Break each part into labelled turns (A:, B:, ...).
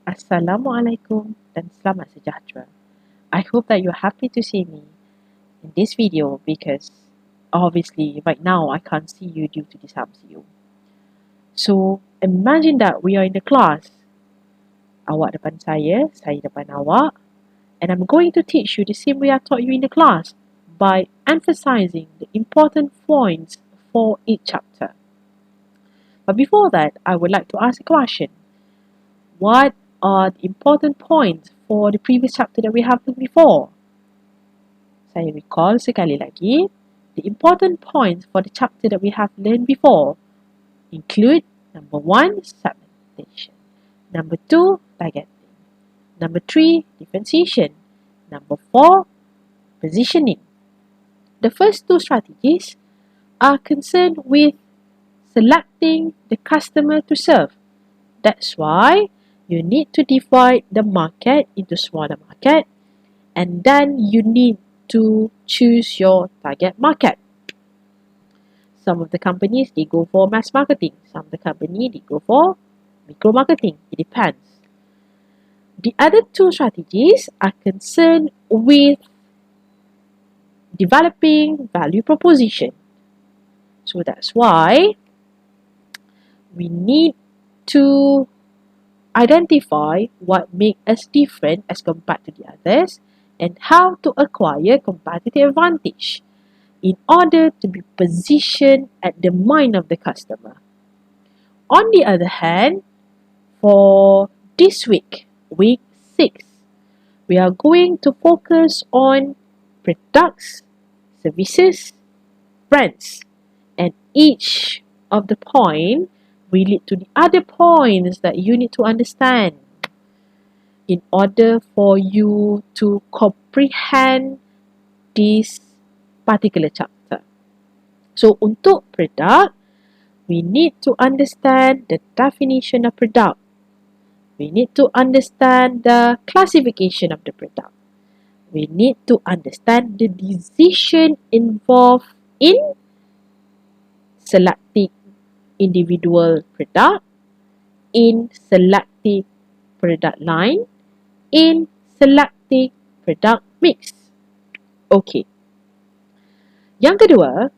A: Assalamualaikum dan selamat sejahtera. I hope that you're happy to see me in this video because obviously right now I can't see you due to this MCU. So imagine that we are in the class. Awak depan saya depan awak, and I'm going to teach you the same way I taught you in the class by emphasizing the important points for each chapter. But before that, I would like to ask a question. What are the important points for the previous chapter that we have done before? Saya recall sekali lagi, the important points for the chapter that we have learned before include number 1, segmentation, number 2, targeting, number 3, differentiation, number 4, positioning. The first two strategies are concerned with selecting the customer to serve. That's why you need to divide the market into smaller market, and then you need to choose your target market. Some of the companies, they go for mass marketing. Some of the company, they go for micro marketing. It depends. The other two strategies are concerned with developing value proposition. So that's why we need to identify what makes us different as compared to the others and how to acquire competitive advantage in order to be positioned at the mind of the customer. On the other hand, for this week, week 6, we are going to focus on products, services, brands, and each of the point relate to the other points that you need to understand in order for you to comprehend this particular chapter. So untuk product, we need to understand the definition of product. We need to understand the classification of the product. We need to understand the decision involved in selecting individual product, in selecting product line, in selecting product mix. Okay. Yang kedua,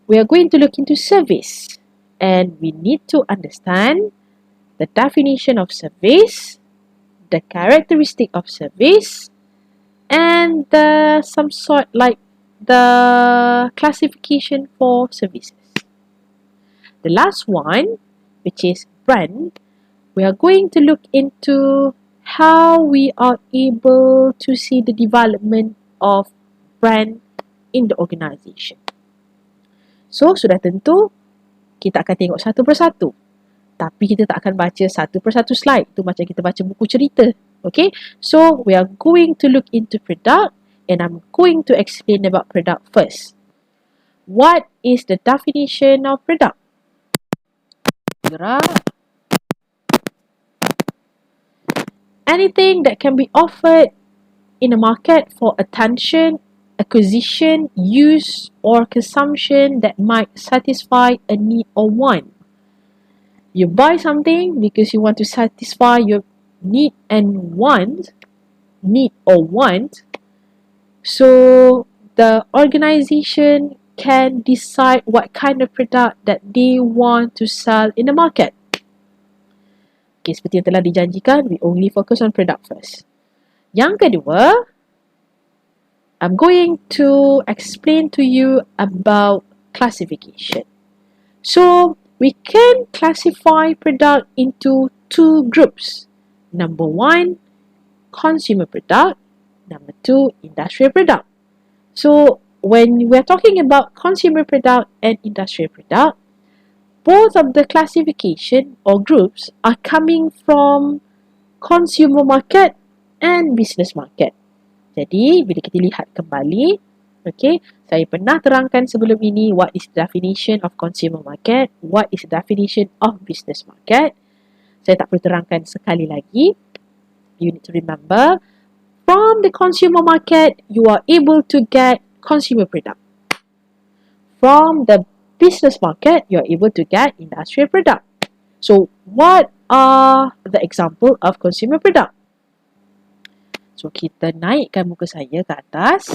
A: we are going to look into service, and we need to understand the definition of service, the characteristic of service, and some sort like the classification for services. The last one, which is brand, we are going to look into how we are able to see the development of brand in the organisation. So, sudah tentu kita akan tengok satu persatu. Tapi kita tak akan baca satu persatu slide. Itu macam kita baca buku cerita. Okay? So, we are going to look into product, and I'm going to explain about product first. What is the definition of product? Anything that can be offered in a market for attention, acquisition, use, or consumption that might satisfy a need or want. You buy something because you want to satisfy your need or want. So the organization can decide what kind of product that they want to sell in the market. Okay, seperti yang telah dijanjikan, we only focus on product first. Yang kedua, I'm going to explain to you about classification. So, we can classify product into two groups. Number 1, consumer product. Number 2, industrial product. So, when we're talking about consumer product and industrial product, both of the classification or groups are coming from consumer market and business market. Jadi, bila kita lihat kembali, okay, saya pernah terangkan sebelum ini what is the definition of consumer market, what is the definition of business market. Saya tak perlu terangkan sekali lagi. You need to remember, from the consumer market, you are able to get consumer product. From the business market, you are able to get industrial product. So, what are the example of consumer product. So kita naikkan muka saya ke atas,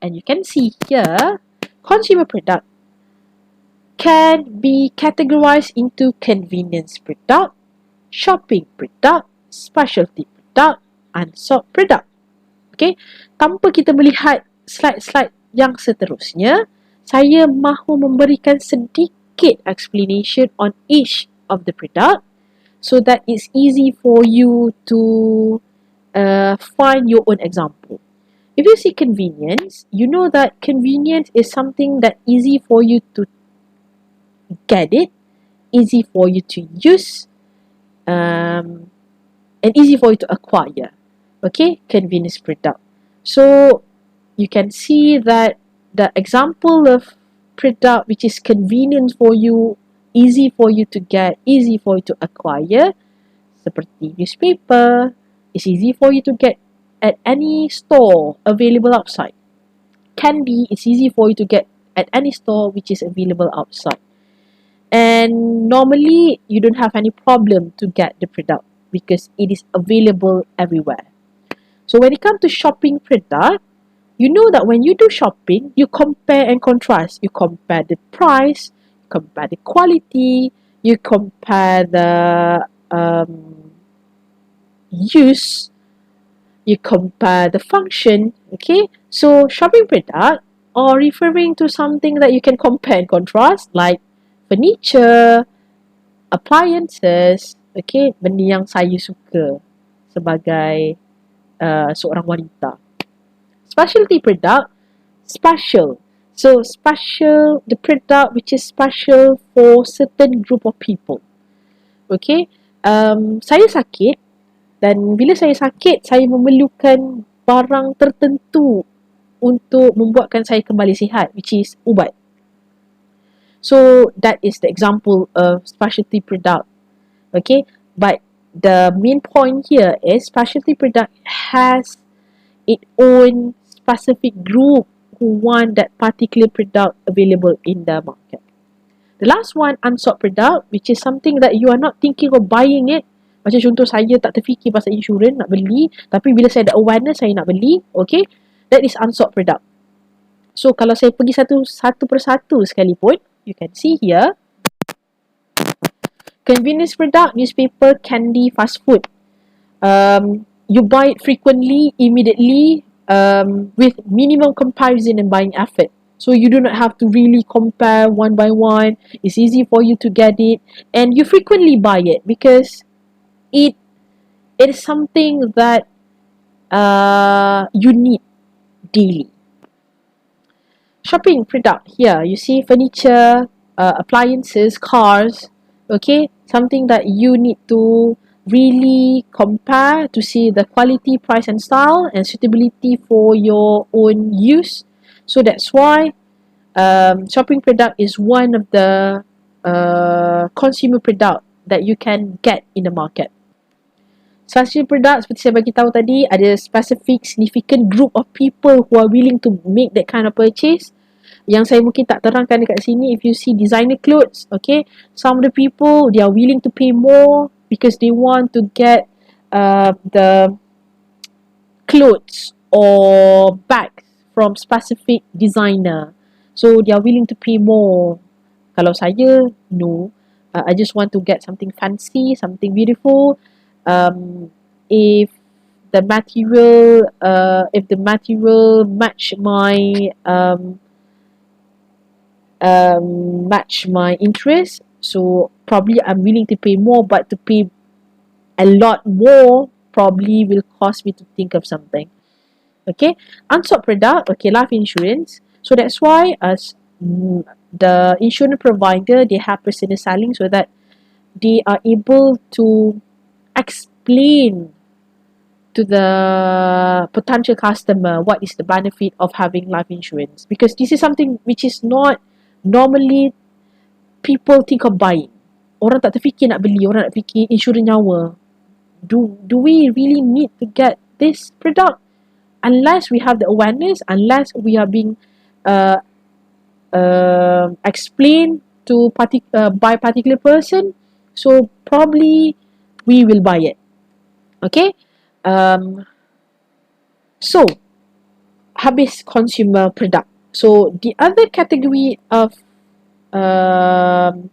A: and you can see here, consumer product can be categorized into convenience product, shopping product, specialty product, unsought product. Okay, tanpa kita melihat slide-slide yang seterusnya, saya mahu memberikan sedikit explanation on each of the product so that it's easy for you to find your own example. If you see convenience, you know that convenience is something that easy for you to get it, easy for you to use, and easy for you to acquire. Okay, convenience product. So you can see that the example of product which is convenient for you, easy for you to get, easy for you to acquire, seperti newspaper, it's easy for you to get at any store available outside. Candy, it's easy for you to get at any store which is available outside. And normally, you don't have any problem to get the product because it is available everywhere. So when it comes to shopping product, you know that when you do shopping, you compare and contrast. You compare the price, compare the quality, you compare the use, you compare the function. Okay, so shopping product are referring to something that you can compare and contrast, like furniture, appliances. Okay, benda yang saya suka sebagai seorang wanita. Specialty product, special. So special, the product which is special for certain group of people. Okay, saya sakit, dan bila saya sakit, saya memerlukan barang tertentu untuk membuatkan saya kembali sihat, which is ubat. So that is the example of specialty product. Okay, but the main point here is specialty product has its own specific group who want that particular product available in the market. The last one, unsought product, which is something that you are not thinking of buying it. Macam contoh saya tak terfikir pasal insurans nak beli, tapi bila saya ada awareness saya nak beli. Okay, that is unsought product. So kalau saya pergi satu persatu sekalipun, you can see here, convenience product, newspaper, candy, fast food. You buy it frequently, immediately, with minimum comparison and buying effort. So you do not have to really compare one by one. It's easy for you to get it, and you frequently buy it because it is something that you need daily. Shopping product, here you see furniture, appliances, cars. Okay, something that you need to really compare to see the quality, price and style and suitability for your own use. So that's why shopping product is one of the consumer product that you can get in the market. Specific product, seperti saya bagi tahu tadi, ada specific significant group of people who are willing to make that kind of purchase. Yang saya mungkin tak terangkan dekat sini, if you see designer clothes, okay, some of the people, they are willing to pay more because they want to get the clothes or bags from specific designer. So they are willing to pay more. Kalau saya, no. I just want to get something fancy, something beautiful. If the material match my interest, so probably I'm willing to pay more, but to pay a lot more probably will cause me to think of something. Okay, unsought product, okay, life insurance. So that's why as the insurance provider, they have personal selling so that they are able to explain to the potential customer what is the benefit of having life insurance, because this is something which is not normally people think of buying. Orang tak terfikir nak beli, orang nak fikir insurans nyawa. Do we really need to get this product? Unless we have the awareness, unless we are being explained to by particular person, So probably we will buy it. Okay. So habis consumer product. So the other category of um,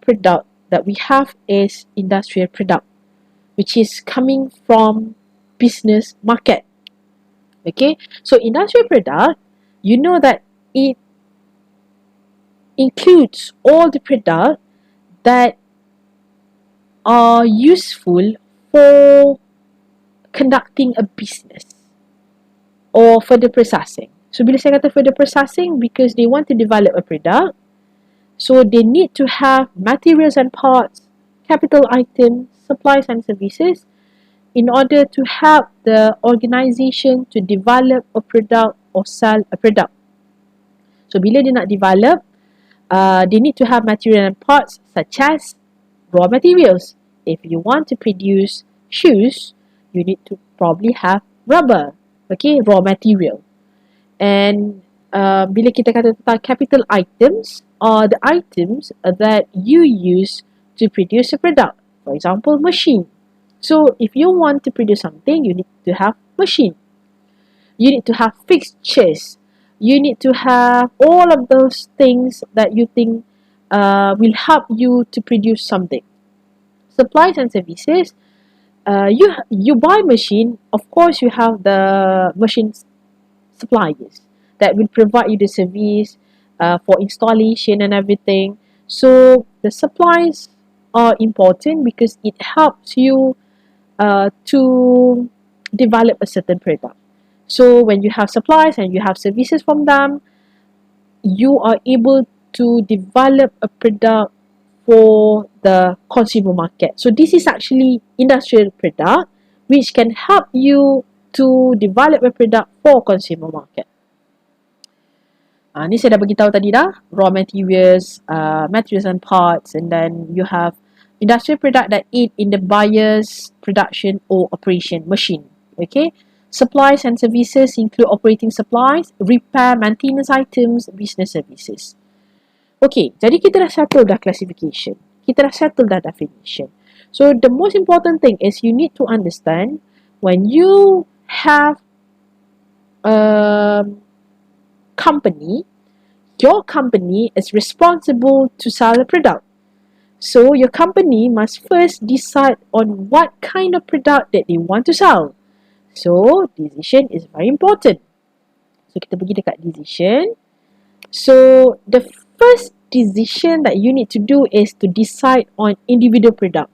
A: product that we have is industrial product, which is coming from business market. Okay, so industrial product, you know that it includes all the product that are useful for conducting a business or further processing. So bila saya kata further processing, because they want to develop a product, so they need to have materials and parts, capital items, supplies and services in order to help the organization to develop a product or sell a product. So bila dia nak develop, they need to have material and parts such as raw materials. If you want to produce shoes, you need to probably have rubber, okay, raw material. And bila kita kata tentang capital items, are the items that you use to produce a product. For example, machine. So if you want to produce something, you need to have machine. You need to have fixtures. You need to have all of those things that you think will help you to produce something. Supplies and services. You buy machine. Of course, you have the machine suppliers that will provide you the service for installation and everything. So the supplies are important because it helps you to develop a certain product. So when you have supplies and you have services from them, you are able to develop a product for the consumer market. So this is actually industrial product which can help you to develop a product for consumer market. Ni saya dah beritahu tadi dah, raw materials, materials and parts, and then you have industrial product that aid in the buyer's production or operation machine. Okay, supplies and services include operating supplies, repair, maintenance items, business services. Okay, jadi kita dah settle dah classification, kita dah settle dah definition. So the most important thing is you need to understand when you have company, your company is responsible to sell a product. So your company must first decide on what kind of product that they want to sell. So decision is very important. So kita pergi dekat decision. So the first decision that you need to do is to decide on individual product.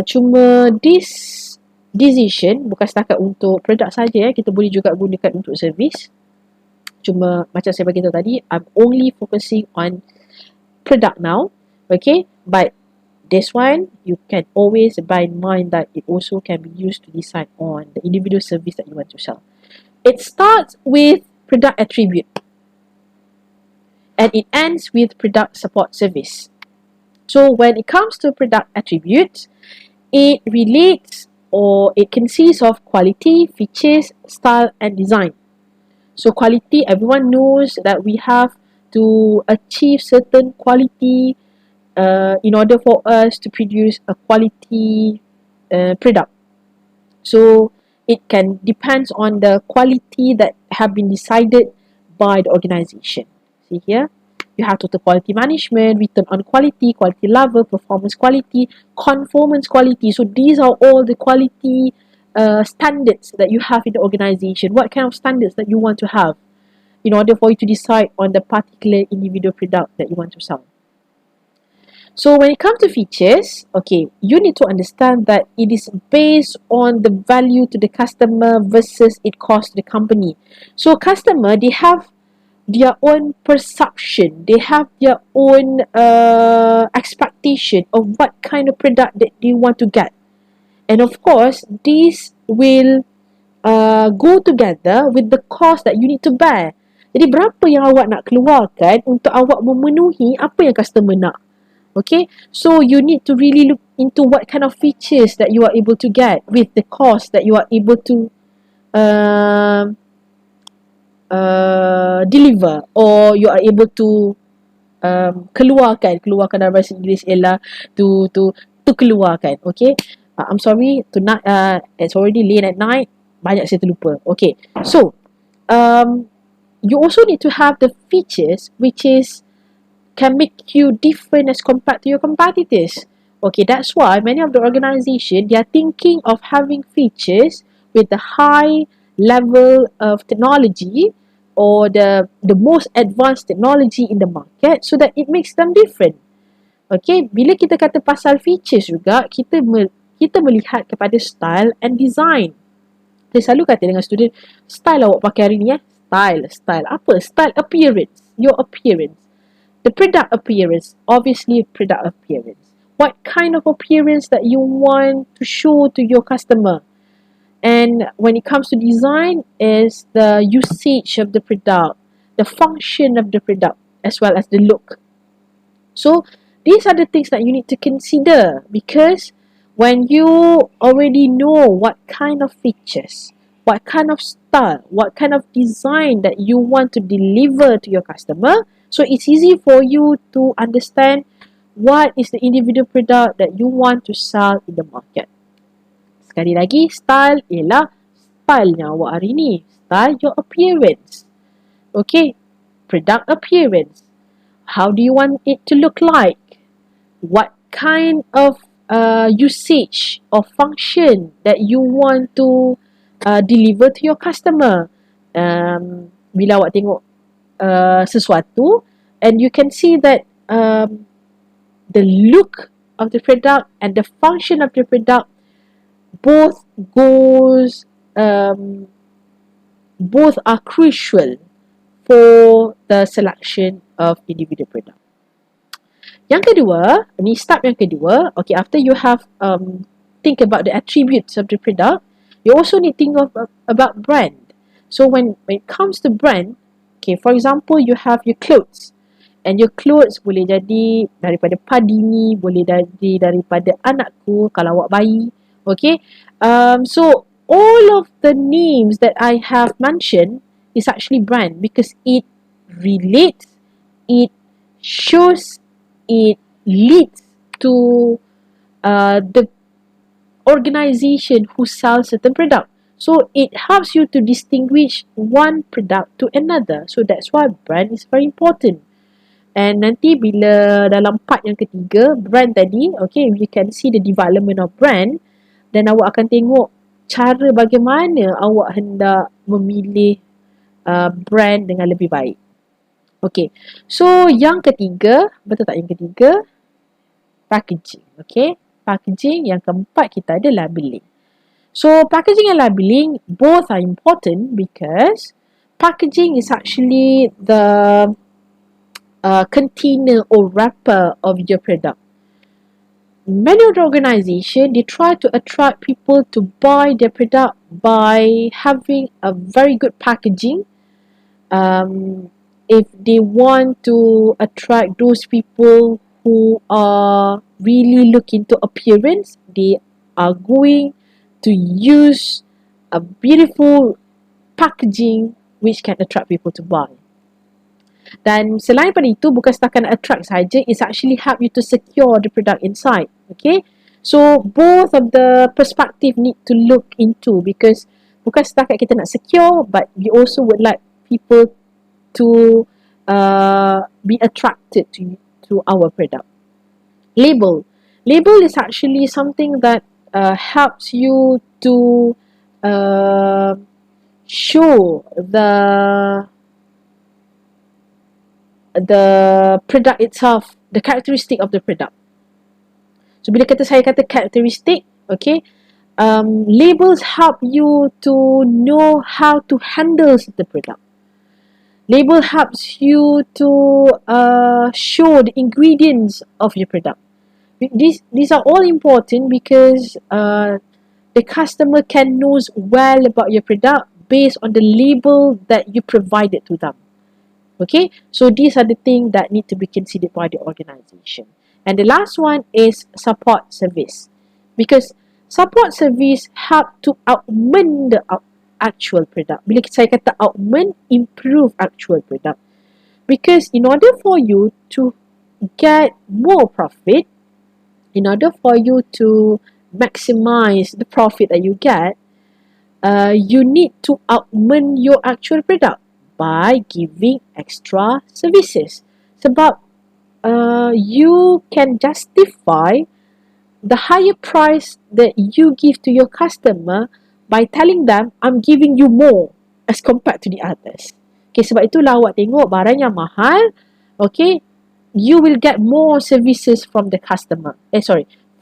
A: Cuma this decision bukan setakat untuk produk saja, kita boleh juga gunakan untuk servis. Cuma macam saya beritahu tadi, I'm only focusing on product now, okay? But this one, you can always bear in mind that it also can be used to decide on the individual service that you want to sell. It starts with product attribute and it ends with product support service. So when it comes to product attributes, it relates or it consists of quality, features, style and design. So quality, everyone knows that we have to achieve certain quality in order for us to produce a quality product. So it can depends on the quality that have been decided by the organization. See here, you have total quality management, return on quality, quality level, performance quality, conformance quality. So these are all the quality standards that you have in the organization. What kind of standards that you want to have in order for you to decide on the particular individual product that you want to sell. So when it comes to features, okay, you need to understand that it is based on the value to the customer versus it costs the company. So customer, they have their own perception, they have their own expectation of what kind of product that they want to get. And of course, these will go together with the cost that you need to bear. Jadi berapa yang awak nak keluarkan untuk awak memenuhi apa yang customer nak. Okay, so you need to really look into what kind of features that you are able to get with the cost that you are able to deliver or you are able to keluarkan dalam bahasa Inggeris ialah to keluarkan. Okay, I'm sorry, tonight it's already late at night, banyak saya terlupa. Okay, so you also need to have the features which is can make you different as compared to your competitors. Okay, that's why many of the organization, they are thinking of having features with the high level of technology or the most advanced technology in the market so that it makes them different. Okay, bila kita kata pasal features juga, kita melihat kepada style and design. Saya selalu kata dengan student, style awak pakai hari ni Style apa? Style appearance. Your appearance. The product appearance. Obviously, product appearance. What kind of appearance that you want to show to your customer? And when it comes to design, is the usage of the product, the function of the product, as well as the look. So, these are the things that you need to consider, because when you already know what kind of features, what kind of style, what kind of design that you want to deliver to your customer, so it's easy for you to understand what is the individual product that you want to sell in the market. Sekali lagi, style ialah stylenya awak hari ni. Style, your appearance. Okay, product appearance. How do you want it to look like? What kind of usage or function that you want to deliver to your customer? Bila awak tengok sesuatu, and you can see that the look of the product and the function of the product both are crucial for the selection of individual product. Yang kedua, ni step yang kedua, okay, after you have think about the attributes of the product, you also need to think about brand. So when it comes to brand, okay, for example, you have your clothes. And your clothes boleh jadi daripada Padini, boleh jadi daripada anakku kalau awak bayi. Okay, so all of the names that I have mentioned is actually brand, because it relates, it shows, it leads to the organization who sells certain product. So it helps you to distinguish one product to another. So that's why brand is very important. And nanti bila dalam part yang ketiga, brand tadi, okay, you can see the development of brand, dan awak akan tengok cara bagaimana awak hendak memilih brand dengan lebih baik. Okay, so yang ketiga, betul tak yang ketiga? Packaging, okay. Packaging, yang keempat kita ada labeling. So packaging and labeling both are important because packaging is actually the container or wrapper of your product. Many of the organizations, they try to attract people to buy their product by having a very good packaging. If they want to attract those people who are really looking to appearance, they are going to use a beautiful packaging which can attract people to buy. Dan selain pada itu, bukan setakat attract saja, it's actually help you to secure the product inside. Okay, so both of the perspective need to look into, because bukan setakat kita nak secure, but we also would like people to be attracted to our product. Label is actually something that helps you to show the product itself, the characteristic of the product. So bila saya kata characteristic, okay, labels help you to know how to handle the product. Label helps you to show the ingredients of your product. These are all important because the customer can knows well about your product based on the label that you provided to them. Okay, so these are the things that need to be considered by the organization. And the last one is support service, because support service help to augment the actual product. Bila saya kata augment, improve actual product. Because in order for you to get more profit, in order for you to maximize the profit that you get, you need to augment your actual product by giving extra services. Sebab you can justify the higher price that you give to your customer by telling them, I'm giving you more as compared to the others. Okay, sebab itulah awak tengok barang yang mahal, okay, you will get more services from the customer.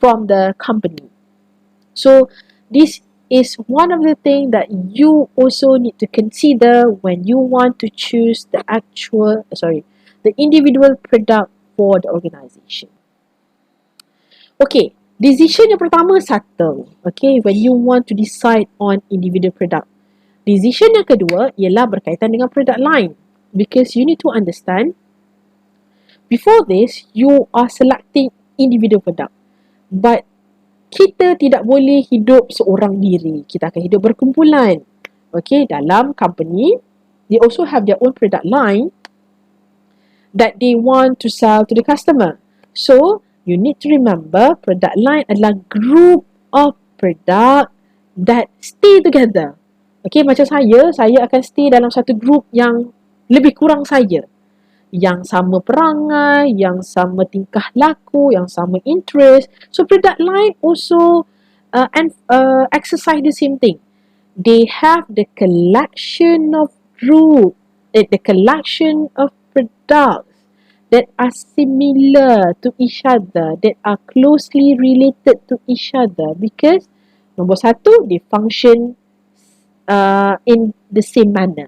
A: From the company. So this is one of the things that you also need to consider when you want to choose the individual product for the organization. Okay, decision yang pertama subtle. Okay, when you want to decide on individual product. Decision yang kedua ialah berkaitan dengan product line. Because you need to understand, before this, you are selecting individual product. But kita tidak boleh hidup seorang diri. Kita akan hidup berkumpulan. Okay, dalam company, they also have their own product line that they want to sell to the customer. So, you need to remember, product line adalah group of product that stay together. Okay, macam saya akan stay dalam satu group yang lebih kurang saya. Yang sama perangai, yang sama tingkah laku, yang sama interest. So, product line also exercise the same thing. They have the collection of the collection of products that are similar to each other, that are closely related to each other, because nombor satu, they function in the same manner.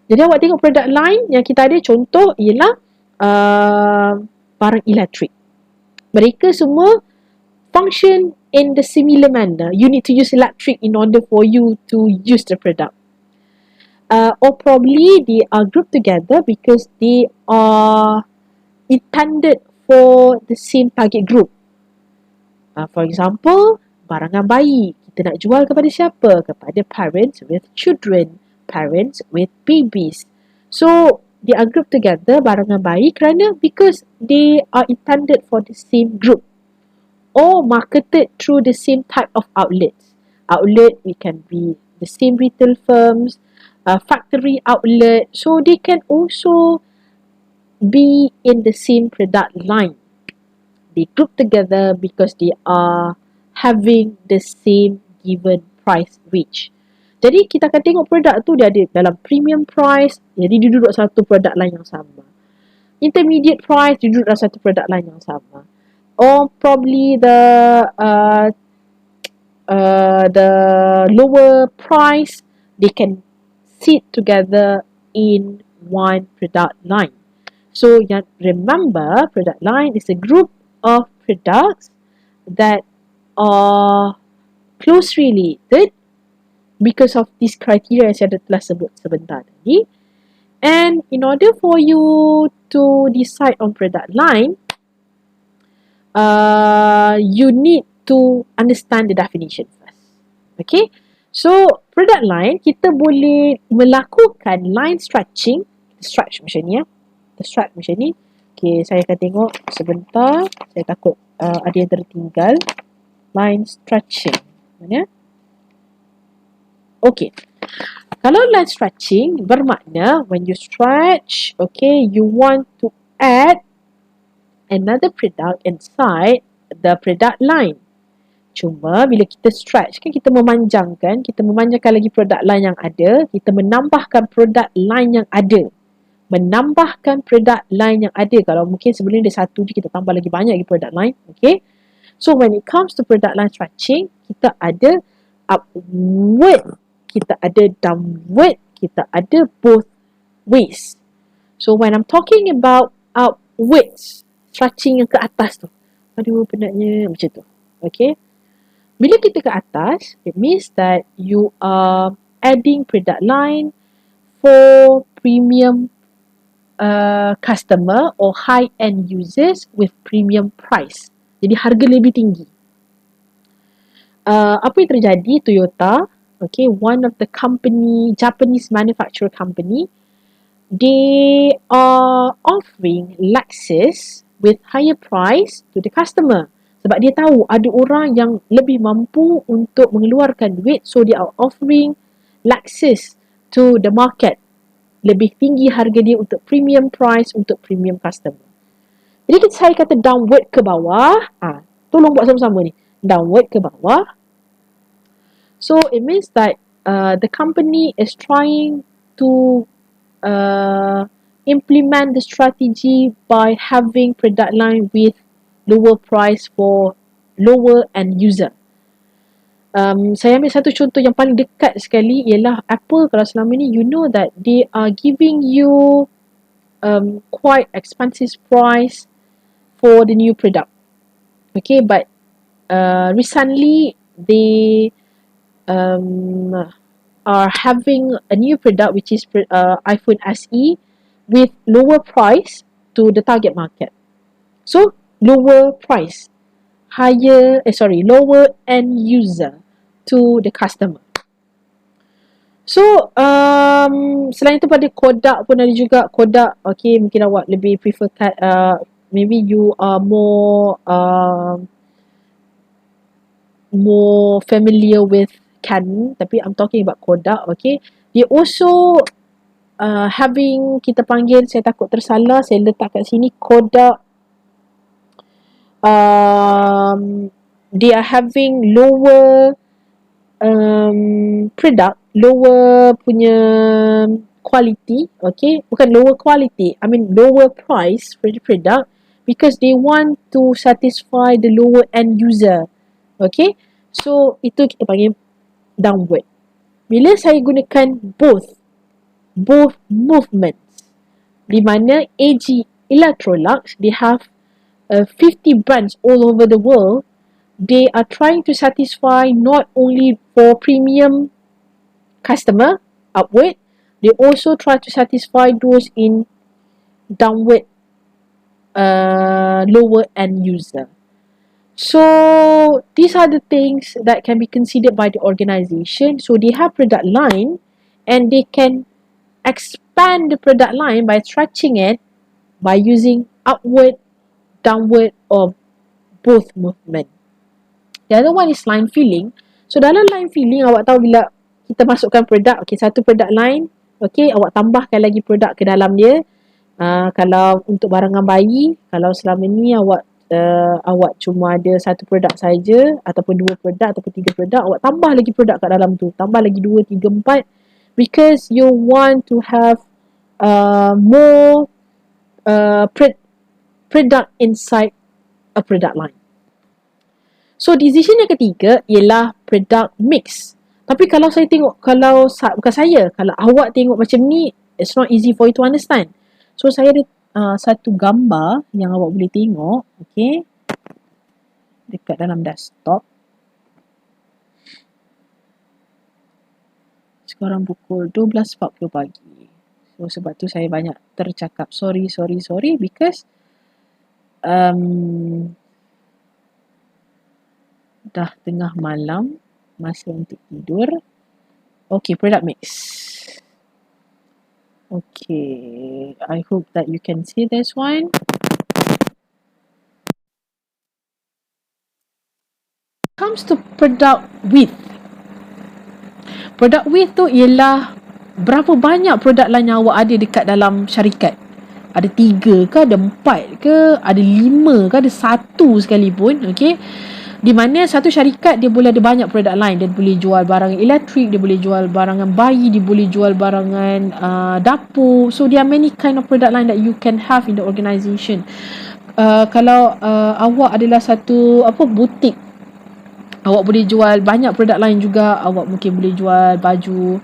A: Jadi awak tengok product line yang kita ada, contoh ialah barang elektrik. Mereka semua function in the similar manner. You need to use electric in order for you to use the product. Or probably they are grouped together because they are intended for the same target group. For example, barangan bayi. Kita nak jual kepada siapa? Kepada parents with children, parents with babies. So, they are grouped together, barangan bayi, because they are intended for the same group or marketed through the same type of outlets. Outlet, it can be the same retail firms, factory outlet. So, they can also be in the same product line. They group together because they are having the same given price range. Jadi kita akan tengok produk tu dia ada dalam premium price, jadi dia duduk satu produk lain yang sama. Intermediate price, dia duduk dalam satu produk lain yang sama. Or probably the lower price, they can sit together in one product line. So remember, product line is a group of products that are close related because of this criteria yang saya telah sebut sebentar tadi. And in order for you to decide on product line, you need to understand the definition first. Okay? So, product line, kita boleh melakukan line stretching. Stretch macam ni ya. Stretch macam ni. Okay, saya akan tengok sebentar. Saya takut ada yang tertinggal. Line stretching. Mana? Okay. Kalau line stretching bermakna when you stretch, okay, you want to add another product inside the product line. Cuma bila kita stretch kan kita memanjangkan lagi produk line yang ada, kita menambahkan produk line yang ada. Menambahkan produk line yang ada. Kalau mungkin sebelum dia satu je, kita tambah lagi banyak lagi produk line, okay? So when it comes to product line stretching, kita ada upward, kita ada downward, kita ada both ways. So when I'm talking about upwards, stretching yang ke atas tu, aduh penatnya macam tu, okay? Bila kita ke atas, it means that you are adding product line for premium customer or high-end users with premium price. Jadi harga lebih tinggi. Apa yang terjadi, Toyota, okay, one of the company, Japanese manufacturer company, they are offering Lexus with higher price to the customer. Sebab dia tahu ada orang yang lebih mampu untuk mengeluarkan duit, so they are offering Lexus to the market. Lebih tinggi harga dia untuk premium price, untuk premium customer. Jadi saya kata downward ke bawah, tolong buat sama-sama ni. Downward ke bawah. So it means that the company is trying to implement the strategy by having product line with lower price for lower end user. Saya ambil satu contoh yang paling dekat sekali ialah Apple. Kalau selama ni you know that they are giving you quite expensive price for the new product. Okay, but recently they are having a new product which is iPhone SE with lower price to the target market. So lower price, lower end user to the customer. So selain itu pada Kodak pun ada juga. Kodak, okay, mungkin awak lebih prefer maybe you are more familiar with Canon, tapi I'm talking about Kodak, okay. Dia also having, kita panggil, saya takut tersalah, saya letak kat sini Kodak, they are having lower product, lower punya quality, okay, bukan lower quality, I mean lower price for the product, because they want to satisfy the lower end user, okay. So itu kita panggil downward. Bila saya gunakan both movements, di mana AG Electrolux, they have 50 brands all over the world. They are trying to satisfy not only for premium customer upward, they also try to satisfy those in downward lower end user. So these are the things that can be considered by the organization. So they have product line and they can expand the product line by stretching it by using upward, downward or both movement. The other one is line filling. So dalam line filling, awak tahu bila kita masukkan produk, okay, satu product line, okay, awak tambahkan lagi produk ke dalam dia. Kalau untuk barangan bayi, kalau selama ni awak cuma ada satu produk saja, ataupun dua produk ataupun tiga produk, awak tambah lagi produk kat dalam tu, tambah lagi 2, 3, 4, because you want to have more product inside a product line. So decision yang ketiga ialah product mix. Tapi kalau saya tengok, kalau awak tengok macam ni, it's not easy for you to understand. So saya ada satu gambar yang awak boleh tengok, okay, dekat dalam desktop. Sekarang pukul 12.40 pagi. So sebab tu saya banyak tercakap. Sorry because dah tengah malam, masa untuk tidur. Okay, product mix. Okay, I hope that you can see this one. Comes to product width. Product width tu ialah berapa banyak produk lain yang awak ada dekat dalam syarikat. Ada 3 ke, ada 4 ke, ada 5 ke, ada 1 sekalipun, okay. Di mana satu syarikat dia boleh ada banyak produk lain. Dia boleh jual barangan elektrik, dia boleh jual barangan bayi, dia boleh jual barangan dapur. So there are many kind of product line that you can have in the organisation. Kalau awak adalah satu butik, awak boleh jual banyak produk lain juga. Awak mungkin boleh jual baju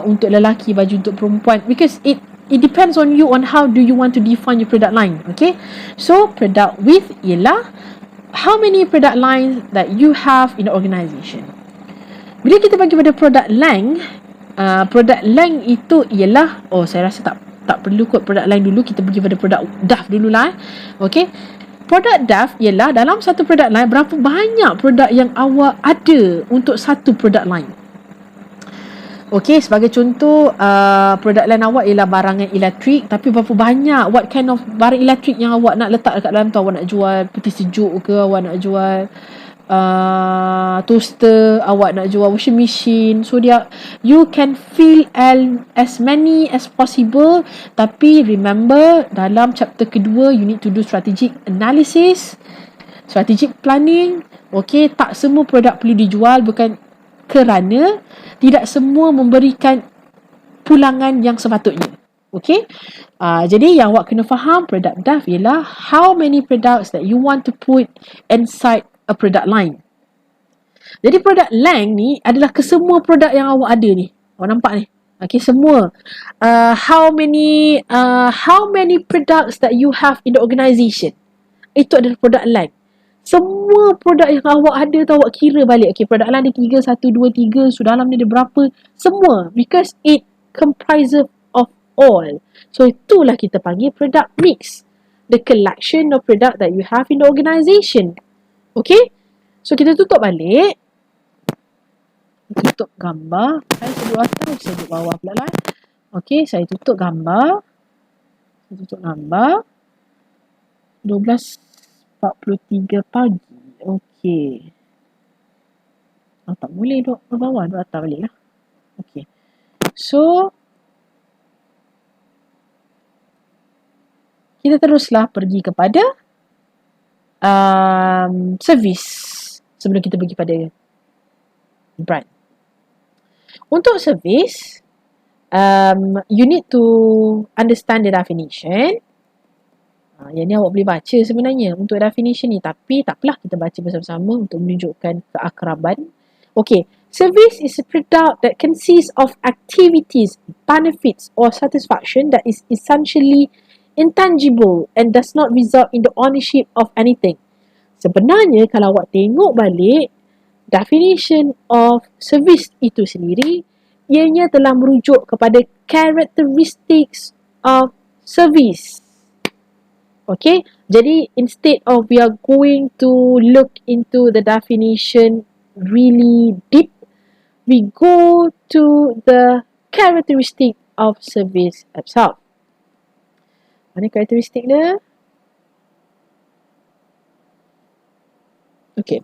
A: untuk lelaki, baju untuk perempuan, because it depends on you on how do you want to define your product line, okay. So product width ialah how many product lines that you have in the organisation. Bila kita bagi pada product length itu ialah, saya rasa tak perlu kot product line dulu, kita pergi pada product depth dululah. Okay, product depth ialah dalam satu product line berapa banyak produk yang awak ada untuk satu product line. Okay, sebagai contoh, produk lain awak ialah barangan elektrik, tapi berapa banyak, what kind of barang elektrik yang awak nak letak dekat dalam tu? Awak nak jual peti sejuk ke, awak nak jual toaster, awak nak jual washing machine. So you can fill as many as possible, tapi remember dalam chapter kedua you need to do strategic analysis, strategic planning. Okay, tak semua produk perlu dijual, bukan kerana tidak semua memberikan pulangan yang sepatutnya. Okay, jadi yang awak kena faham product DAF ialah how many products that you want to put inside a product line. Jadi product line ni adalah kesemua produk yang awak ada ni. Awak nampak ni? Okay, semua. How many products that you have in the organisation. Itu adalah product line. Semua produk yang awak ada tu awak kira balik. Okay, produk line ada 3, 1, 2, 3. So dalam ni ada berapa? Semua. Because it comprises of all. So itulah kita panggil product mix. The collection of product that you have in the organisation. Okay? So kita tutup balik. Tutup gambar. Saya duduk atas, saya duduk bawah pula lah. Okay, saya tutup gambar. 12:43 pagi. Okay. Tak boleh duduk ke bawah, duduk atas balik lah. Okay. So, kita teruslah pergi kepada service sebelum kita pergi pada brand. Untuk service, you need to understand the definition. Yang ni awak boleh baca sebenarnya untuk definition ni, tapi tak apalah, kita baca bersama-sama untuk menunjukkan keakraban. Okay, service is a product that consists of activities, benefits or satisfaction that is essentially intangible and does not result in the ownership of anything. Sebenarnya kalau awak tengok balik definition of service itu sendiri, ianya telah merujuk kepada characteristics of service. Okay, jadi instead of we are going to look into the definition really deep, we go to the characteristic of service itself. Mana karakteristik dia? Okay.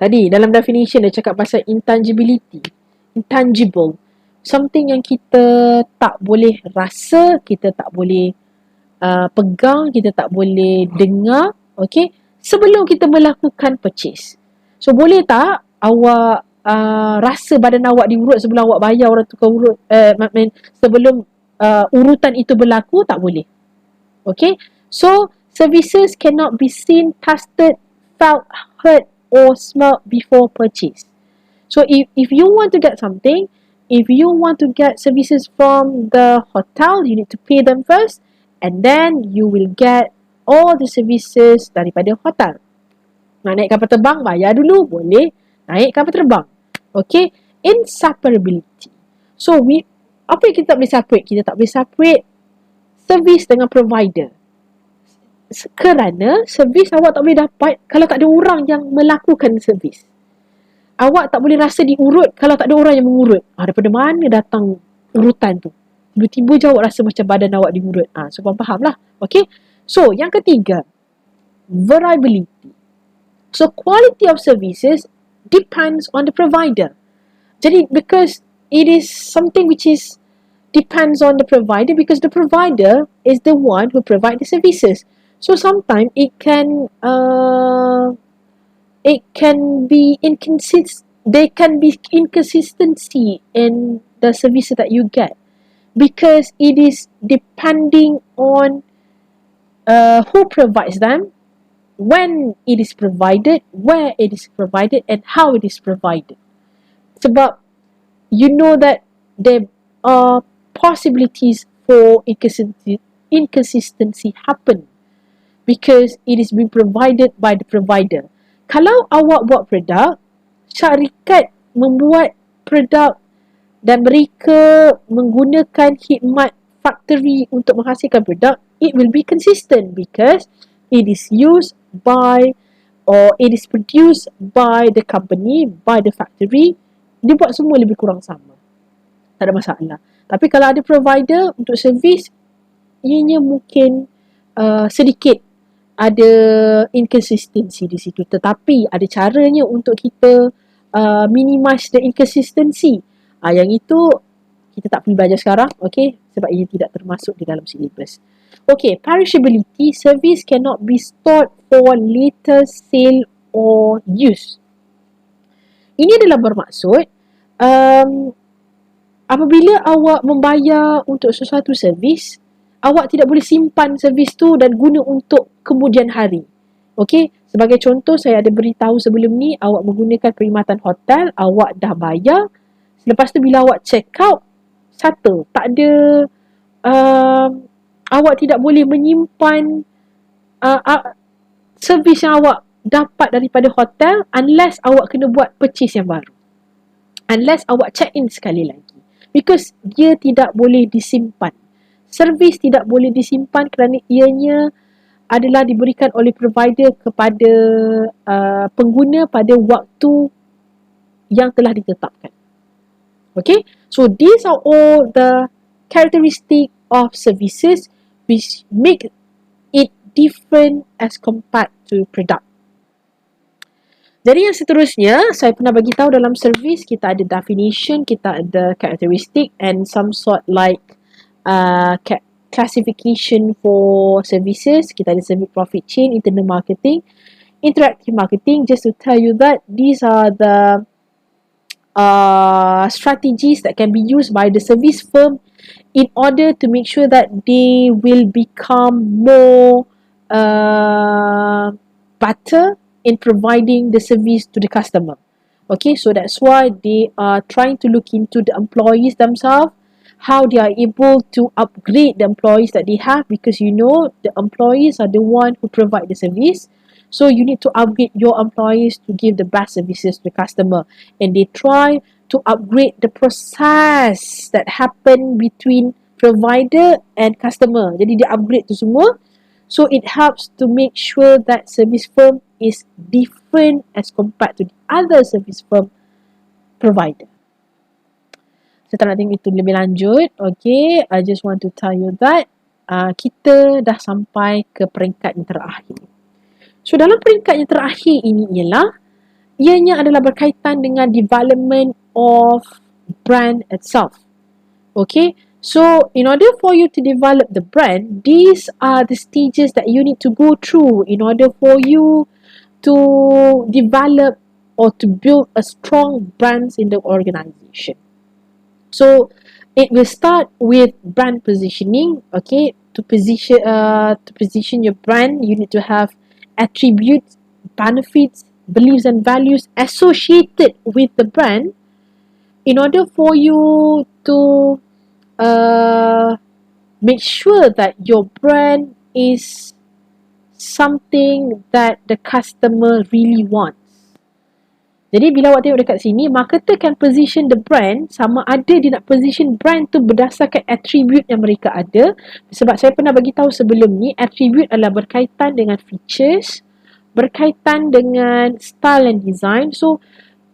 A: Tadi dalam definition dia cakap pasal intangibility. Intangible. Something yang kita tak boleh rasa, kita tak boleh pegang, kita tak boleh dengar, okay, sebelum kita melakukan purchase. So boleh tak awak rasa badan awak diurut sebelum awak bayar orang tukar urut, sebelum urutan itu berlaku? Tak boleh. Okay, so services cannot be seen, tasted, felt, heard or smelled before purchase. So if you want to get something, if you want to get services from the hotel, you need to pay them first, and then you will get all the services daripada hotel. Nak naik kapal terbang, bayar dulu, boleh naik kapal terbang. Okay, inseparability. So apa yang kita tak boleh separate? Kita tak boleh separate servis dengan provider. Kerana servis awak tak boleh dapat kalau tak ada orang yang melakukan servis. Awak tak boleh rasa diurut kalau tak ada orang yang mengurut. Daripada mana datang urutan tu? Tiba-tiba je awak rasa macam badan awak diurut. So faham lah. Okay. So yang ketiga, variability. So quality of services depends on the provider. Jadi because it is something which is depends on the provider, because the provider is the one who provide the services. So sometimes it can be there can be inconsistency in the services that you get, because it is depending on who provides them, when it is provided, where it is provided, and how it is provided. Sebab you know that there are possibilities for inconsistency happen because it is being provided by the provider. Kalau awak buat produk, syarikat membuat produk dan mereka menggunakan khidmat factory untuk menghasilkan produk, it will be consistent because it is used by or it is produced by the company, by the factory. Dia buat semua lebih kurang sama.
B: tak ada masalah. Tapi kalau ada provider untuk servis, ianya mungkin sedikit ada inconsistency di situ. Tetapi ada caranya untuk kita minimize the inconsistency. Yang itu kita tak perlu belajar sekarang, okay? Sebab ia tidak termasuk di dalam syllabus. Okay, perishability, service cannot be stored for later sale or use. Ini adalah bermaksud apabila awak membayar untuk sesuatu servis, awak tidak boleh simpan servis tu dan guna untuk kemudian hari. Okey, sebagai contoh saya ada beritahu sebelum ni, awak menggunakan perkhidmatan hotel, awak dah bayar, selepas tu bila awak check out, satu, tak ada awak tidak boleh menyimpan servis yang awak dapat daripada hotel unless awak kena buat purchase yang baru. Unless awak check in sekali lagi. Because dia tidak boleh disimpan. Servis tidak boleh disimpan kerana ianya adalah diberikan oleh provider kepada pengguna pada waktu yang telah ditetapkan. Okay, so these are all the characteristic of services which make it different as compared to product. Jadi yang seterusnya, saya pernah bagi tahu dalam service kita ada definition, kita ada characteristic and some sort like classification for services. Kita ada service profit chain, internal marketing, interactive marketing. Just to tell you that these are the strategies that can be used by the service firm in order to make sure that they will become more better in providing the service to the customer. Okay, so that's why they are trying to look into the employees themselves, how they are able to upgrade the employees that they have, because you know the employees are the one who provide the service. So you need to upgrade your employees to give the best services to the customer. And they try to upgrade the process that happen between provider and customer. Jadi dia upgrade tu semua. So it helps to make sure that service firm is different as compared to the other service firm provider. Saya tak nak tengok itu lebih lanjut. Okay, I just want to tell you that kita dah sampai ke peringkat yang terakhir. So dalam peringkat yang terakhir ini ianya adalah berkaitan dengan development of brand itself. Okay, so in order for you to develop the brand, these are the stages that you need to go through in order for you to develop or to build a strong brand in the organization. So it will start with brand positioning. Okay, to position your brand, you need to have attributes, benefits, beliefs and values associated with the brand in order for you to make sure that your brand is something that the customer really wants. Jadi bila awak tengok dekat sini, marketer can position the brand sama ada dia nak position brand tu berdasarkan attribute yang mereka ada. Sebab saya pernah bagi tahu sebelum ni, attribute adalah berkaitan dengan features, berkaitan dengan style and design. So,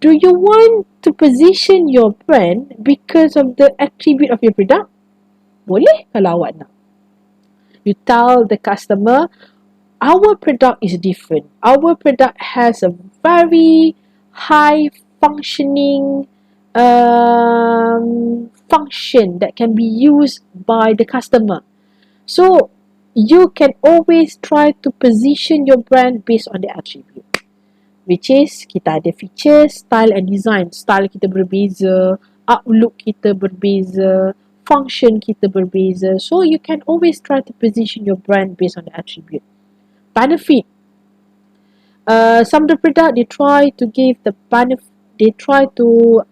B: do you want to position your brand because of the attribute of your product? Boleh kalau awak nak. You tell the customer, our product is different. Our product has a very high functioning function that can be used by the customer. So, you can always try to position your brand based on the attribute. Which is, kita ada features, style and design. Style kita berbeza, outlook kita berbeza, function kita berbeza. So, you can always try to position your brand based on the attribute. Benefit. Some of the product, they try to give the benefit, they try to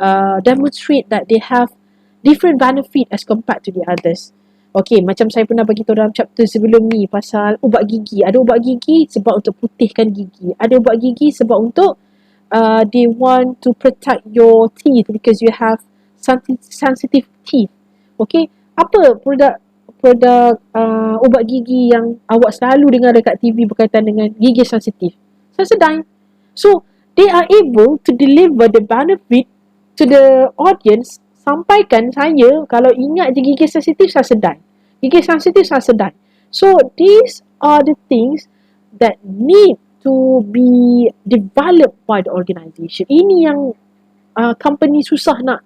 B: demonstrate that they have different benefit as compared to the others. Okay, macam saya pernah bagi tahu dalam chapter sebelum ni pasal ubat gigi. Ada ubat gigi sebab untuk putihkan gigi. Ada ubat gigi sebab untuk they want to protect your teeth because you have sensitive teeth. Okay, apa produk ubat gigi yang awak selalu dengar dekat TV berkaitan dengan gigi sensitif? Sensodyne. So, they are able to deliver the benefit to the audience sampaikan saya kalau ingat je gigi sensitif saya sedai. Gigi sensitif saya sedai. So these are the things that need to be developed by the organisation. Ini yang company susah nak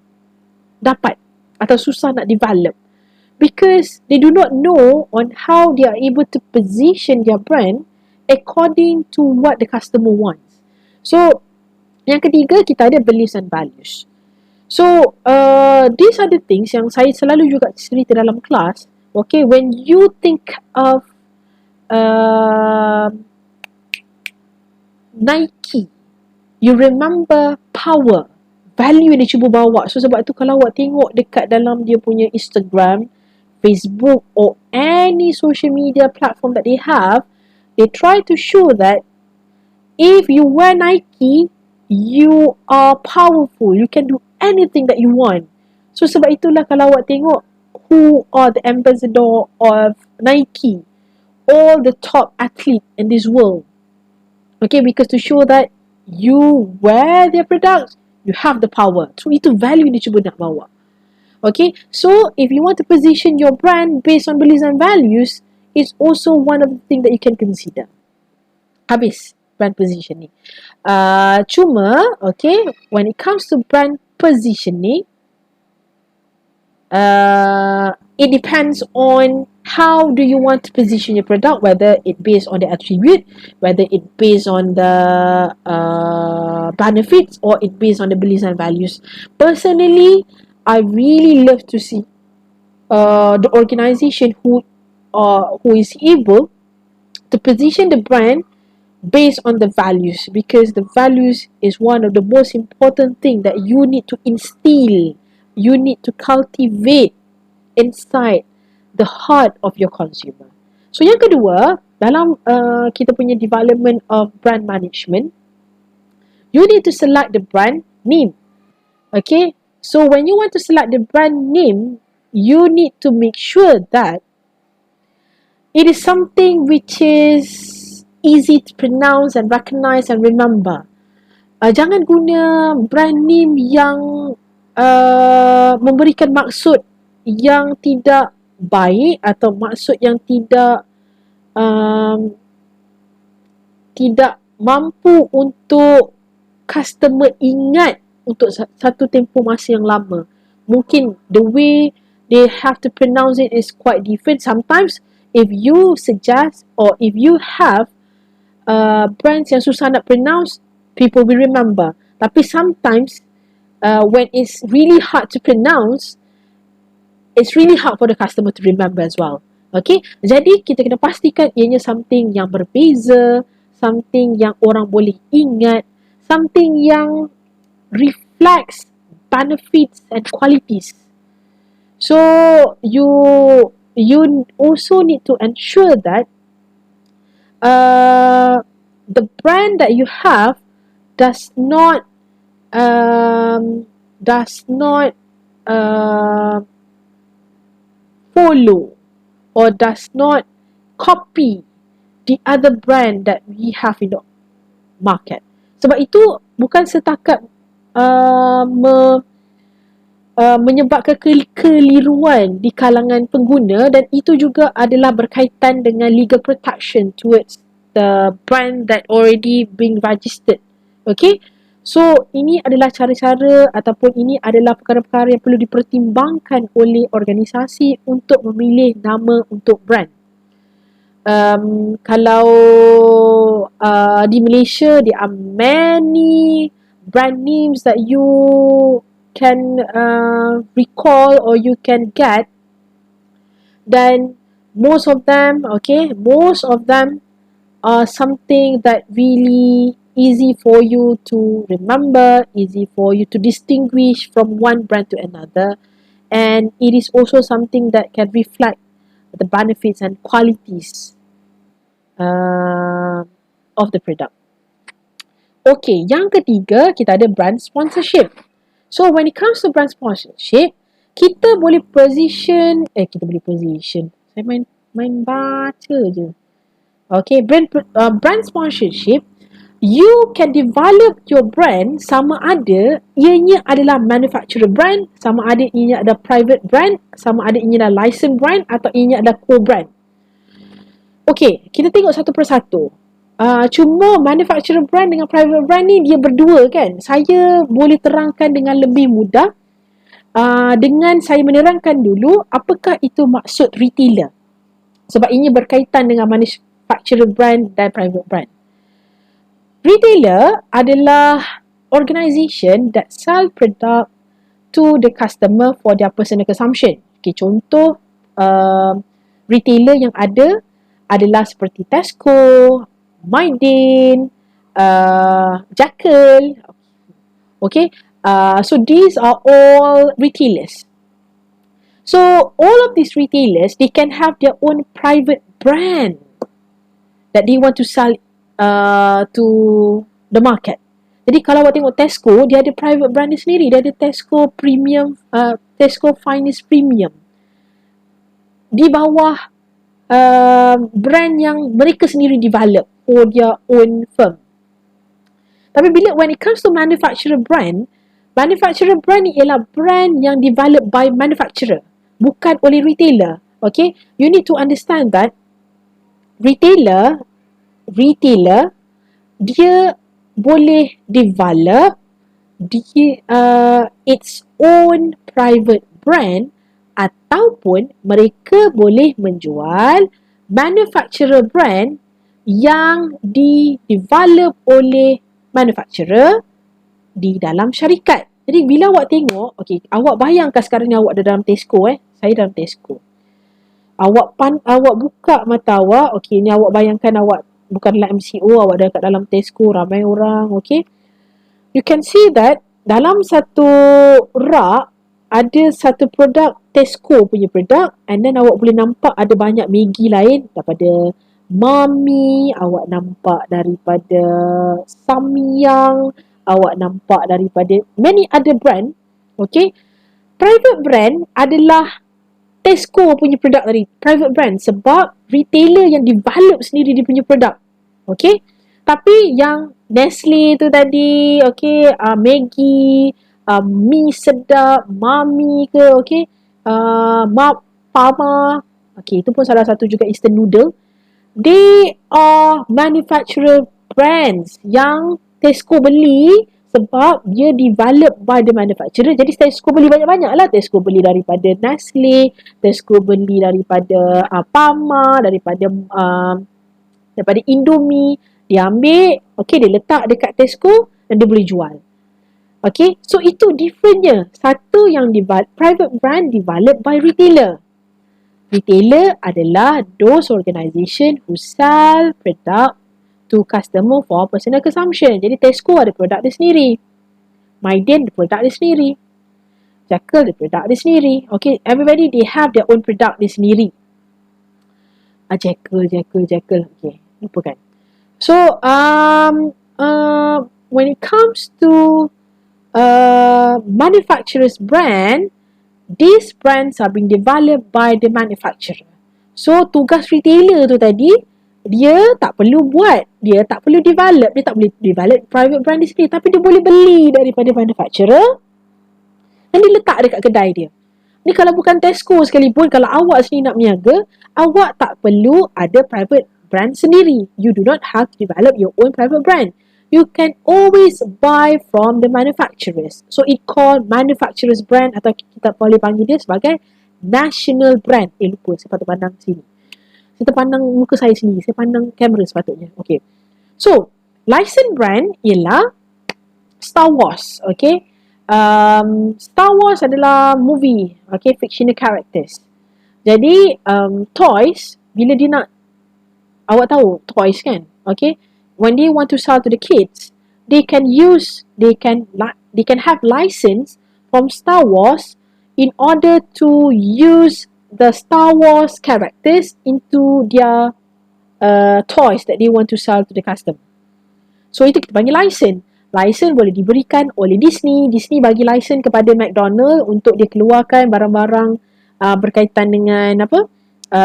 B: dapat atau susah nak develop because they do not know on how they are able to position their brand according to what the customer wants. So yang ketiga, kita ada beliefs and values. So these are the things yang saya selalu juga cerita dalam kelas. Okay, when you think of Nike, you remember power, value yang dia cuba bawa. So sebab tu kalau awak tengok dekat dalam dia punya Instagram, Facebook or any social media platform that they have, they try to show that if you wear Nike, you are powerful. You can do anything that you want. So sebab itulah kalau awak tengok who are the ambassador of Nike, all the top athlete in this world. Okay, because to show that you wear their products, you have the power. So itu value dia cuba nak bawa. Okay, so if you want to position your brand based on beliefs and values, it's also one of the things that you can consider. Habis brand positioning. Cuma, okay, when it comes to brand positioning, it depends on how do you want to position your product, whether it based on the attribute, whether it based on the benefits, or it based on the beliefs and values. Personally, I really love to see the organization who is able to position the brand based on the values, because the values is one of the most important thing that you need to instill, you need to cultivate inside the heart of your consumer. So yang kedua, dalam kita punya development of brand management, you need to select the brand name. Okay, so when you want to select the brand name, you need to make sure that it is something which is easy to pronounce and recognize and remember. Jangan guna brand name yang memberikan maksud yang tidak baik atau maksud yang tidak mampu untuk customer ingat untuk satu tempoh masa yang lama. Mungkin the way they have to pronounce it is quite different. Sometimes if you suggest or if you have brands yang susah nak pronounce, people will remember. Tapi sometimes when it's really hard to pronounce, it's really hard for the customer to remember as well. Okay, jadi kita kena pastikan ianya something yang berbeza, something yang orang boleh ingat, something yang reflects benefits and qualities. So you also need to ensure that the brand that you have does not follow or does not copy the other brand that we have in the market. Sebab itu bukan setakat menyebabkan kekeliruan di kalangan pengguna, dan itu juga adalah berkaitan dengan legal protection towards the brand that already being registered. Okay, so ini adalah cara-cara ataupun ini adalah perkara-perkara yang perlu dipertimbangkan oleh organisasi untuk memilih nama untuk brand. Kalau di Malaysia, there are many brand names that you can recall or you can get, then most of them are something that really easy for you to remember, easy for you to distinguish from one brand to another, and it is also something that can reflect the benefits and qualities of the product. Okay, yang ketiga, kita ada brand sponsorship. So when it comes to brand sponsorship, kita boleh position, saya main baca je. Okay, brand sponsorship you can develop your brand sama ada ianya adalah manufacturer brand, sama ada ianya adalah private brand, sama ada ianya adalah license brand atau ianya adalah co-brand. Okey, kita tengok satu persatu. Cuma manufacturer brand dengan private brand ni dia berdua kan. Saya boleh terangkan dengan lebih mudah dengan saya menerangkan dulu apakah itu maksud retailer. Sebab ini berkaitan dengan manufacturer brand dan private brand. Retailer adalah organisation that sell product to the customer for their personal consumption. Okay, contoh retailer yang ada adalah seperti Tesco, Mydin, Jackal. Okay, so these are all retailers. So all of these retailers, they can have their own private brand that they want to sell to the market. Jadi kalau awak tengok Tesco, dia ada private brand dia sendiri. Dia ada Tesco Premium, Tesco Finest Premium. Di bawah brand yang mereka sendiri develop for their own firm. Tapi bila when it comes to manufacturer brand ni ialah brand yang developed by manufacturer, bukan oleh retailer. Okay, you need to understand that retailer dia boleh develop its own private brand ataupun mereka boleh menjual manufacturer brand yang di-develop oleh manufacturer di dalam syarikat. Jadi bila awak tengok, okay, awak bayangkan sekarang ni awak ada dalam Tesco saya dalam Tesco. Awak buka mata awak, okay, ni awak bayangkan awak bukanlah MCO, awak dah kat dalam Tesco, ramai orang, okay. You can see that dalam satu rak ada satu produk Tesco punya produk, and then awak boleh nampak ada banyak Maggi lain daripada Mami, awak nampak daripada Samyang, awak nampak daripada many other brand. Okay, private brand adalah Tesco punya produk tadi, private brand, sebab retailer yang develop sendiri dia punya produk. Okay, tapi yang Nestle tu tadi, okay, Maggi, Mi Sedap, Mami ke, okay, Pama, okay, itu pun salah satu juga instant noodle. They are manufacturer brands yang Tesco beli sebab dia developed by the manufacturer. Jadi Tesco beli banyak-banyak lah. Tesco beli daripada Nestle, Tesco beli daripada Pama, daripada Indomie. Dia ambil, okay, dia letak dekat Tesco dan dia boleh jual. Okay, so itu differentnya. Satu yang private brand developed by retailer. Retailer adalah those organisation who sell product to customer for personal consumption. Jadi Tesco ada produk dia sendiri, Mydin ada produk dia sendiri, Jackal ada produk dia sendiri. Okay, everybody they have their own product dia sendiri. Jackal. Okay, lupakan. So when it comes to manufacturer's brand, these brands are being developed by the manufacturer. So tugas retailer tu tadi, dia tak perlu develop, dia tak boleh develop private brand dia sendiri, tapi dia boleh beli daripada manufacturer dan dia letak dekat kedai dia. Ni kalau bukan Tesco sekalipun, kalau awak sendiri nak berniaga, awak tak perlu ada private brand sendiri. You do not have to develop your own private brand. You can always buy from the manufacturers. So it called manufacturer's brand, atau kita boleh panggil dia sebagai national brand. Lupa, saya patut pandang sini. Saya terpandang muka saya sendiri. Saya pandang kamera sepatutnya. Okay. So, license brand ialah Star Wars. Okay. Star Wars adalah movie. Okay. Fictional characters. Jadi, toys, bila dia nak, awak tahu toys kan? Okay. When they want to sell to the kids, they can have license from Star Wars in order to use the Star Wars characters into their toys that they want to sell to the customer. So itu kita panggil license. License boleh diberikan oleh Disney. Disney bagi license kepada McDonald untuk dia keluarkan barang-barang berkaitan dengan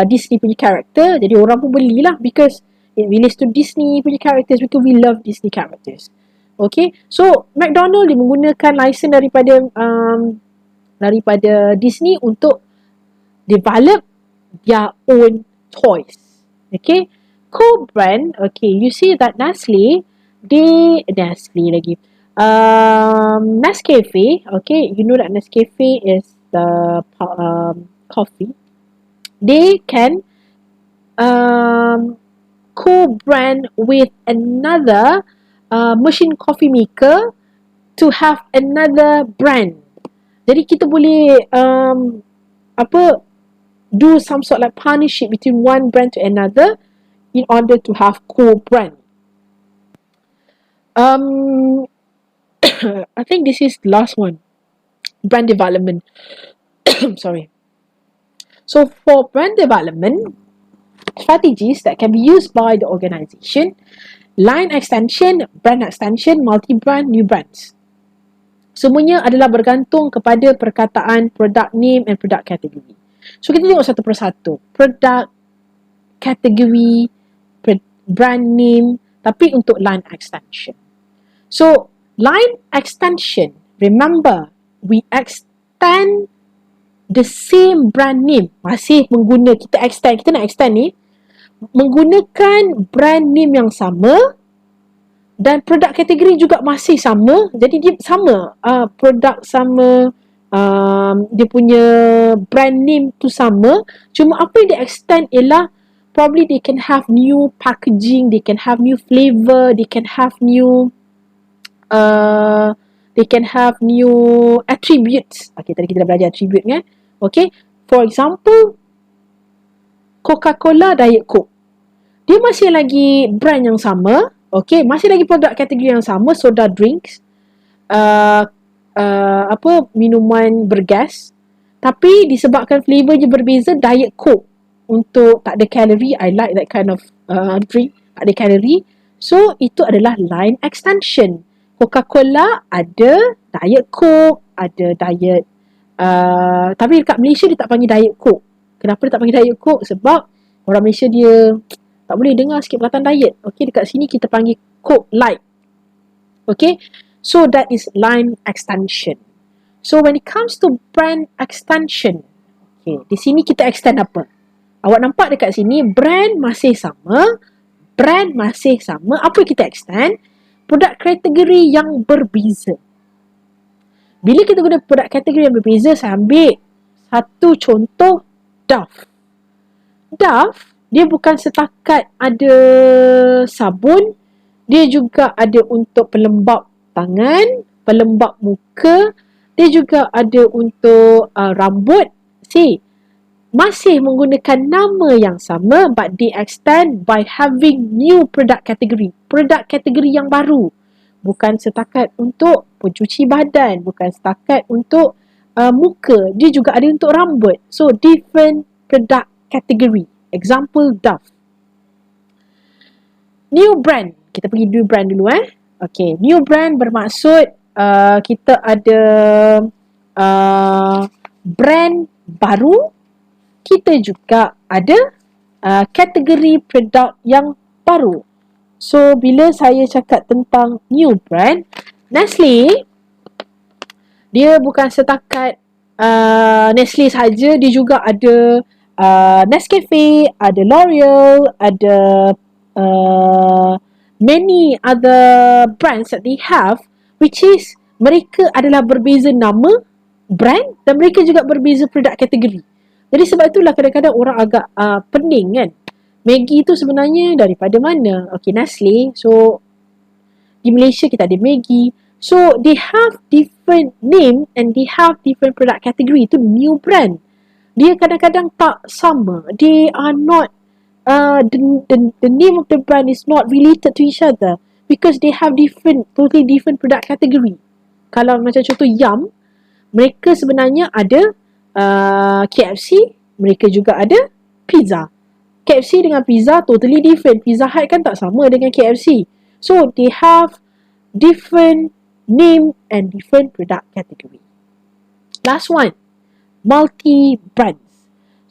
B: Disney punya karakter. Jadi orang pun belilah, because it relates to Disney punya characters because we love Disney characters. Okay, so McDonald dia menggunakan license daripada Disney untuk develop their own toys. Okay, co-brand. Okay, you see that Nestle lagi. Nescafe. Okay, you know that Nescafe is the coffee. They can co-brand with another machine coffee maker to have another brand. Jadi kita boleh do some sort like partnership between one brand to another in order to have co-brand. I think this is the last one. Brand development. Sorry. So for brand development strategies that can be used by the organization, line extension, brand extension, multi-brand, new brands. Semuanya adalah bergantung kepada perkataan product name and product category. So kita tengok satu persatu. Product, category, brand name, tapi untuk line extension. So line extension, remember, we extend the same brand name. Masih kita nak extend ni menggunakan brand name yang sama dan produk kategori juga masih sama. Jadi dia sama, produk sama, dia punya brand name tu sama. Cuma apa yang dia extend ialah probably they can have new packaging, they can have new flavor, they can have new attributes. Okay, tadi kita dah belajar attribute kan. Okay, for example, Coca-Cola, Diet Coke. Dia masih lagi brand yang sama. Okay, masih lagi produk kategori yang sama, soda drinks, minuman bergas. Tapi disebabkan flavor je berbeza, Diet Coke untuk tak ada kalori. I like that kind of drink, tak ada kalori. So itu adalah line extension. Coca-Cola ada Diet Coke, ada Diet tapi dekat Malaysia dia tak panggil Diet Coke. Kenapa dia tak panggil Diet Coke? Sebab orang Malaysia dia tak boleh dengar sikit perkataan diet. Okay, dekat sini kita panggil Coke Light. Okay, so that is line extension. So when it comes to brand extension, okay, di sini kita extend apa? Awak nampak dekat sini brand masih sama. Apa yang kita extend? Produk kategori yang berbeza. Bila kita guna produk kategori yang berbeza, saya ambil satu contoh, Dove. Dove, dia bukan setakat ada sabun, dia juga ada untuk pelembap tangan, pelembap muka, dia juga ada untuk rambut. Masih menggunakan nama yang sama, but they extend by having new product category. Produk kategori yang baru. Bukan setakat untuk pencuci badan, bukan setakat untuk muka, dia juga ada untuk rambut. So different product category. Example, Dove. New brand. Kita pergi new brand dulu Okay, new brand bermaksud kita ada brand baru, kita juga ada kategori produk yang baru. So, bila saya cakap tentang new brand, Nestle, dia bukan setakat Nestle saja, dia juga ada Nescafe, ada L'Oreal, ada many other brands that they have, which is mereka adalah berbeza nama brand dan mereka juga berbeza produk kategori. Jadi sebab itulah kadang-kadang orang agak pening kan. Maggi tu sebenarnya daripada mana? Okay, Nestle. So, di Malaysia kita ada Maggi. So, they have different name and they have different product category. Itu new brand. Dia kadang-kadang tak sama. They are not, the name of the brand is not related to each other because they have totally different product category. Kalau macam contoh Yum, mereka sebenarnya ada KFC, mereka juga ada pizza. KFC dengan pizza totally different. Pizza Hut kan tak sama dengan KFC. So, they have different name and different product category. Last one, multi-brands.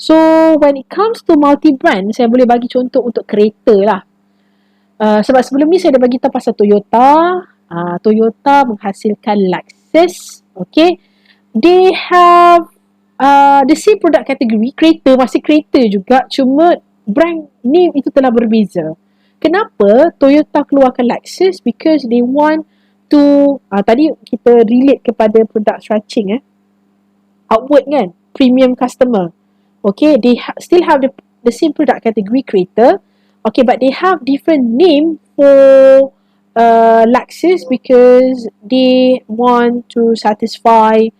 B: So, when it comes to multi-brand, saya boleh bagi contoh untuk kereta lah. Sebab sebelum ni saya dah bagi tahu pasal Toyota. Toyota menghasilkan Lexus. Okay. They have the same product category. Kereta, masih kereta juga. Cuma brand name itu telah berbeza. Kenapa Toyota keluarkan Lexus? Because they want to, tadi kita relate kepada product stretching outward kan, premium customer. Okay, they still have the same product category kereta. Okay, but they have different name for Lexus because they want to satisfy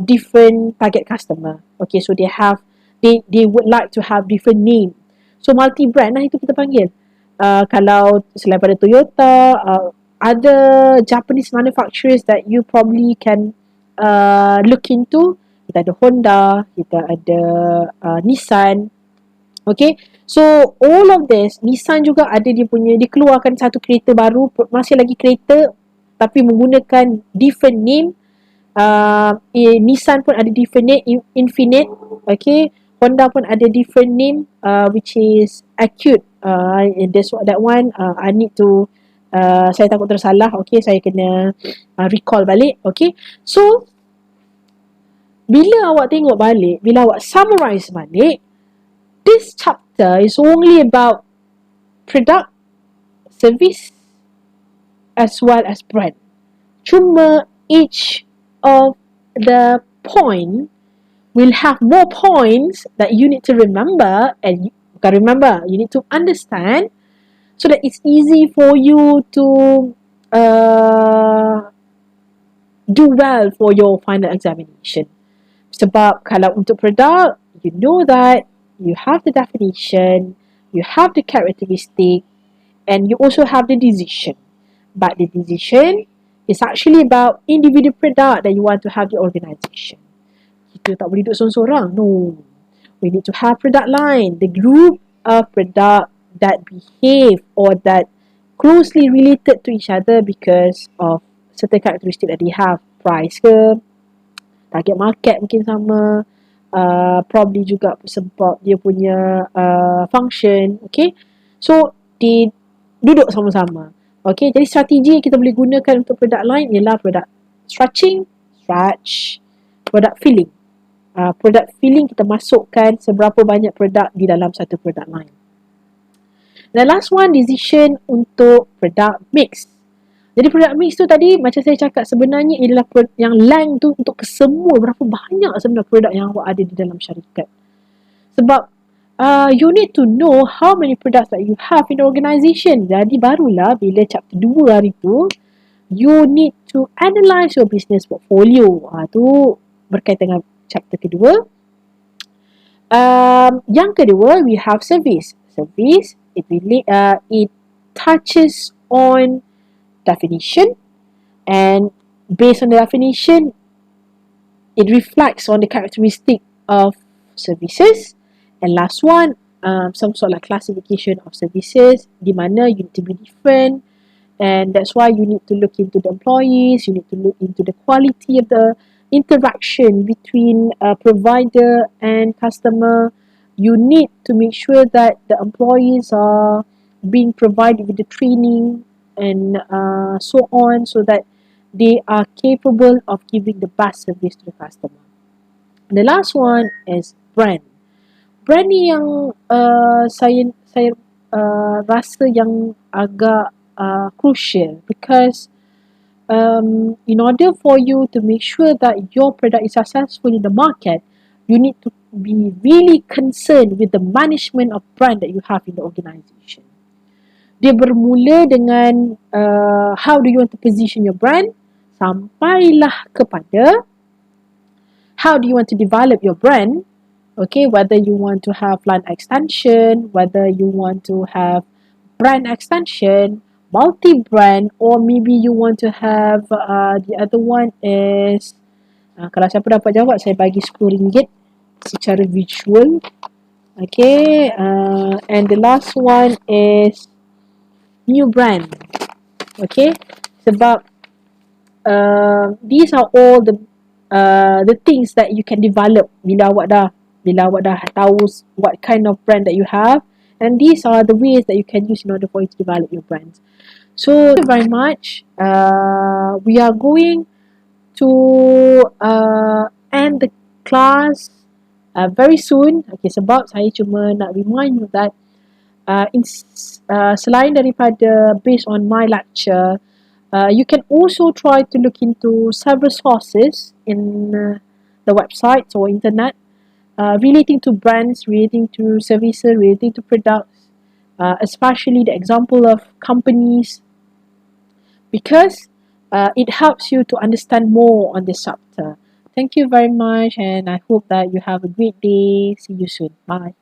B: different target customer. Okay, so they would like to have different name. So multi-brand lah itu kita panggil. Kalau selain pada Toyota, other Japanese manufacturers that you probably can look into, kita ada Honda, kita ada Nissan. Okay, so all of this, Nissan juga ada dia keluarkan satu kereta baru, masih lagi kereta tapi menggunakan different name. Nissan pun ada different name, Infinite. Okay, Honda pun ada different name, which is Acute. That's what that one. I need to saya takut tersalah. Okay, saya kena recall balik. Okay, so bila awak tengok balik, bila awak summarize balik, this chapter is only about product, service as well as brand. Cuma each of the point will have more points that you need to remember, and you need to understand so that it's easy for you to do well for your final examination. Sebab kalau untuk produk, you know that you have the definition, you have the characteristic, and you also have the decision. But the decision is actually about individual product that you want to have the organization. Kita tak boleh duduk sorang-sorang. No. We need to have product line, the group of product that behave or that closely related to each other because of certain characteristic that they have. Price ke, target market mungkin sama, probably juga sebab dia punya function. Okay, so they duduk sama-sama. Okay, jadi strategi yang kita boleh gunakan untuk product line ialah product stretch, product filling. Product filling kita masukkan seberapa banyak produk di dalam satu product line. The last one, decision untuk product mix. Jadi product mix tu tadi macam saya cakap sebenarnya ialah yang length tu untuk kesemua berapa banyak sebenarnya produk yang awak ada di dalam syarikat. Sebab you need to know how many products that you have in the organisation. Jadi barulah bila chapter 2 hari tu, you need to analyse your business portfolio. Tu berkaitan dengan chapter kedua. Yang kedua, we have service. Service, it touches on definition, and based on the definition, it reflects on the characteristic of services. And last one, some sort of classification of services, di mana you need to be different, and that's why you need to look into the employees, you need to look into the quality of the interaction between provider and customer. You need to make sure that the employees are being provided with the training and so on, so that they are capable of giving the best service to the customer. And the last one is brand. Brand ni yang saya rasa yang agak crucial, because in order for you to make sure that your product is successful in the market, you need to be really concerned with the management of brand that you have in the organisation. Dia bermula dengan how do you want to position your brand, sampailah kepada how do you want to develop your brand. Okay, whether you want to have line extension, whether you want to have brand extension, multi-brand, or maybe you want to have the other one is kalau siapa dapat jawab, saya bagi RM10 secara visual. Okay, and the last one is new brand. Okay, sebab these are all the things that you can develop bila awak dah tahu what kind of brand that you have, And these are the ways that you can use in order for you to develop your brands. So thank you very much. We are going to end the class very soon. Okay, sebab saya cuma nak remind you that selain daripada based on my lecture, you can also try to look into several sources in the websites or internet relating to brands, relating to services, relating to products, especially the example of companies, because it helps you to understand more on this sector. Thank you very much, and I hope that you have a great day. See you soon. Bye.